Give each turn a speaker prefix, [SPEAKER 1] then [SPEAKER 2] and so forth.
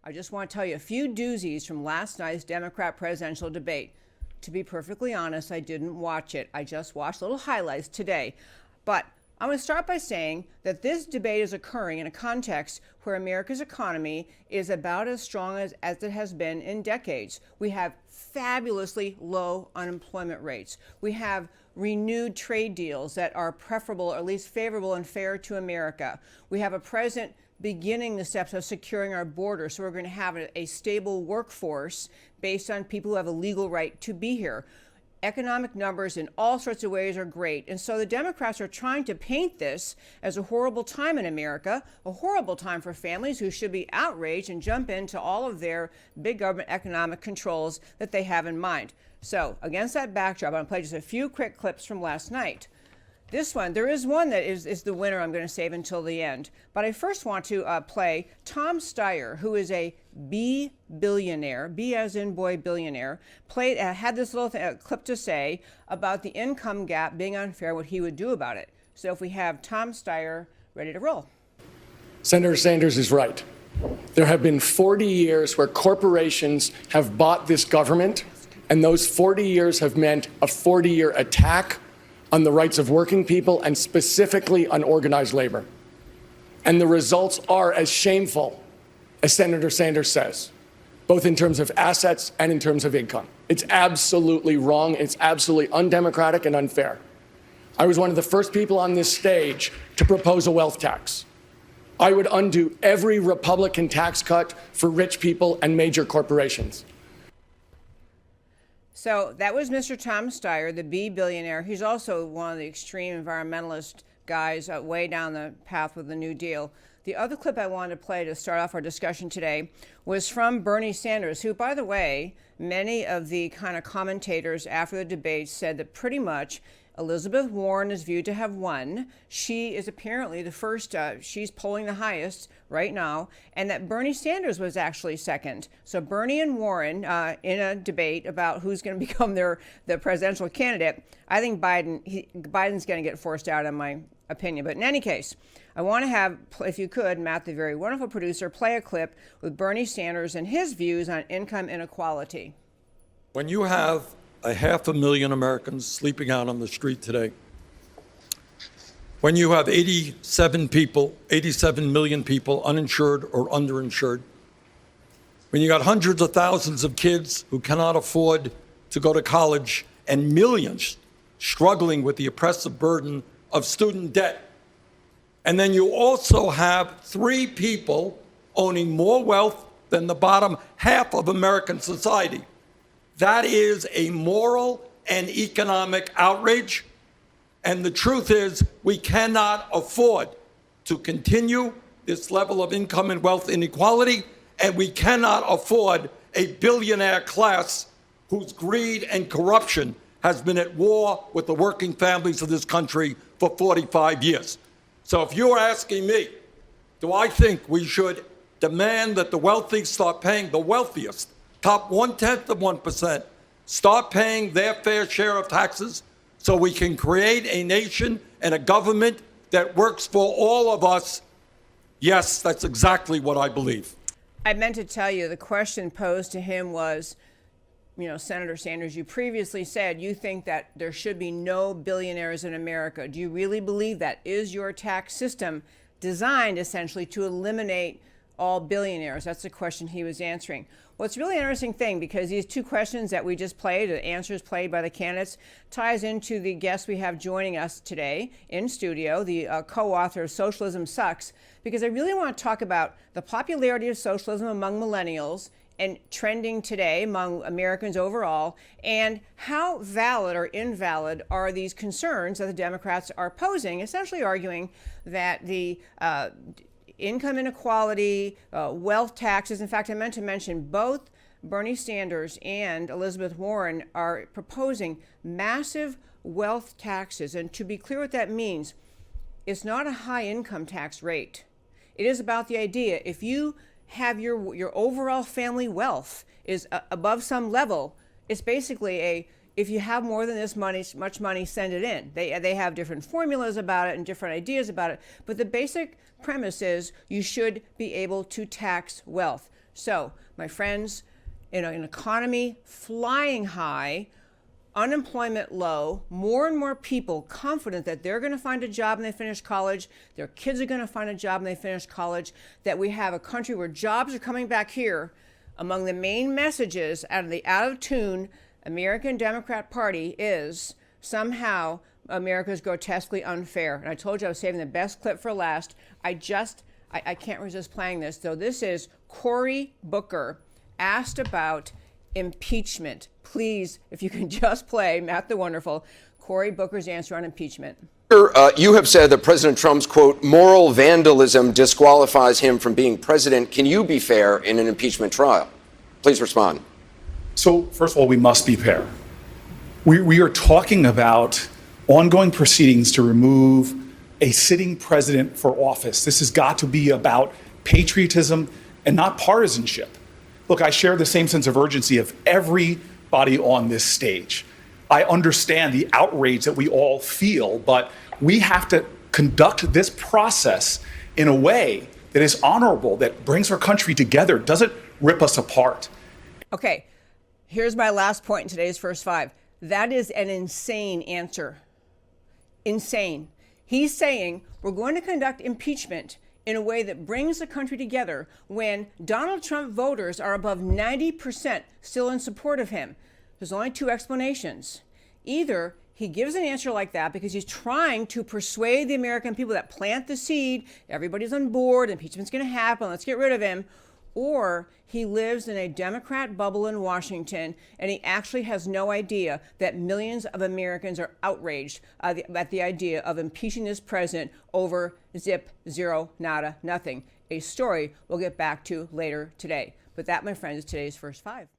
[SPEAKER 1] I just want to tell you a few doozies from last night's Democrat presidential debate. To be perfectly honest, I didn't watch it. I just watched little highlights today. But I'm going to start by saying that this debate is occurring in a context where America's economy is about as strong as it has been in decades. We have fabulously low unemployment rates. We have renewed trade deals that are preferable, or at least favorable and fair to America. We have a president beginning the steps of securing our border, so we're going to have a stable workforce based on people who have a legal right to be here. Economic numbers in all sorts of ways are great. And so the Democrats are trying to paint this as a horrible time in America, a horrible time for families who should be outraged and jump into all of their big government economic controls that they have in mind. So against that backdrop, I'm going to play just a few quick clips from last night. This one, there is one that is the winner I'm going to save until the end. But I first want to play Tom Steyer, who is a B billionaire, B as in boy billionaire, had this little clip to say about the income gap being unfair, what he would do about it. So if we have Tom Steyer ready to roll.
[SPEAKER 2] Senator Sanders is right. There have been 40 years where corporations have bought this government, and those 40 years have meant a 40-year attack on the rights of working people and specifically on organized labor. And the results are as shameful as Senator Sanders says, both in terms of assets and in terms of income. It's absolutely wrong. It's absolutely undemocratic and unfair. I was one of the first people on this stage to propose a wealth tax. I would undo every Republican tax cut for rich people and major corporations.
[SPEAKER 1] So that was Mr. Tom Steyer, the B billionaire. He's also one of the extreme environmentalist guys way down the path with the New Deal. The other clip I wanted to play to start off our discussion today was from Bernie Sanders, who, by the way, many of the kind of commentators after the debate said that pretty much Elizabeth Warren is viewed to have won. She is apparently the first, she's polling the highest right now, and that Bernie Sanders was actually second. So Bernie and Warren in a debate about who's going to become the presidential candidate. I think Biden's going to get forced out, in my opinion. But in any case, I want to have, if you could, Matt, the very wonderful producer, play a clip with Bernie Sanders and his views on income inequality.
[SPEAKER 3] When you have 500,000 Americans sleeping out on the street today, when you have 87 million people uninsured or underinsured, when you got hundreds of thousands of kids who cannot afford to go to college and millions struggling with the oppressive burden of student debt, and then you also have 3 people owning more wealth than the bottom half of American society, that is a moral and economic outrage. And the truth is, we cannot afford to continue this level of income and wealth inequality, and we cannot afford a billionaire class whose greed and corruption has been at war with the working families of this country for 45 years. So if you're asking me, do I think we should demand that the wealthy start paying, the wealthiest, top 0.1%, start paying their fair share of taxes so we can create a nation and a government that works for all of us? Yes, that's exactly what I believe.
[SPEAKER 1] I meant to tell you, the question posed to him was, Senator Sanders, you previously said you think that there should be no billionaires in America. Do you really believe that? Is your tax system designed essentially to eliminate all billionaires? That's the question he was answering. Well, it's a really interesting thing because these 2 questions that we just played, the answers played by the candidates, ties into the guest we have joining us today in studio, the co-author of Socialism Sucks, because I really want to talk about the popularity of socialism among millennials and trending today among Americans overall, and how valid or invalid are these concerns that the Democrats are posing, essentially arguing that the income inequality, wealth taxes. In fact, I meant to mention both Bernie Sanders and Elizabeth Warren are proposing massive wealth taxes. And to be clear what that means, it's not a high income tax rate. It is about the idea, if you have your overall family wealth is above some level, it's basically if you have more than this much money, send it in. They have different formulas about it and different ideas about it. But the basic premise is you should be able to tax wealth. So, my friends, an economy flying high, unemployment low, more and more people confident that they're going to find a job when they finish college, their kids are going to find a job when they finish college, that we have a country where jobs are coming back here. Among the main messages out of the out-of-tune American Democrat Party is somehow America is grotesquely unfair. And I told you I was saving the best clip for last. I can't resist playing this, though. This is Cory Booker asked about impeachment. Please, if you can just play Matt the Wonderful, Cory Booker's answer on impeachment.
[SPEAKER 4] You have said that President Trump's, quote, moral vandalism disqualifies him from being president. Can you be fair in an impeachment trial? Please respond.
[SPEAKER 5] So, first of all, we must be fair. We are talking about ongoing proceedings to remove a sitting president for office. This has got to be about patriotism and not partisanship. Look, I share the same sense of urgency of everybody on this stage. I understand the outrage that we all feel, but we have to conduct this process in a way that is honorable, that brings our country together, doesn't rip us apart.
[SPEAKER 1] Okay, here's my last point in today's First Five. That is an insane answer. Insane. He's saying we're going to conduct impeachment in a way that brings the country together when Donald Trump voters are above 90% still in support of him. There's only two explanations. Either he gives an answer like that because he's trying to persuade the American people that plant the seed, everybody's on board, impeachment's going to happen, let's get rid of him, or he lives in a Democrat bubble in Washington and he actually has no idea that millions of Americans are outraged at the idea of impeaching this president over zip, zero, nada, nothing. A story we'll get back to later today. But that, my friends, is today's First Five.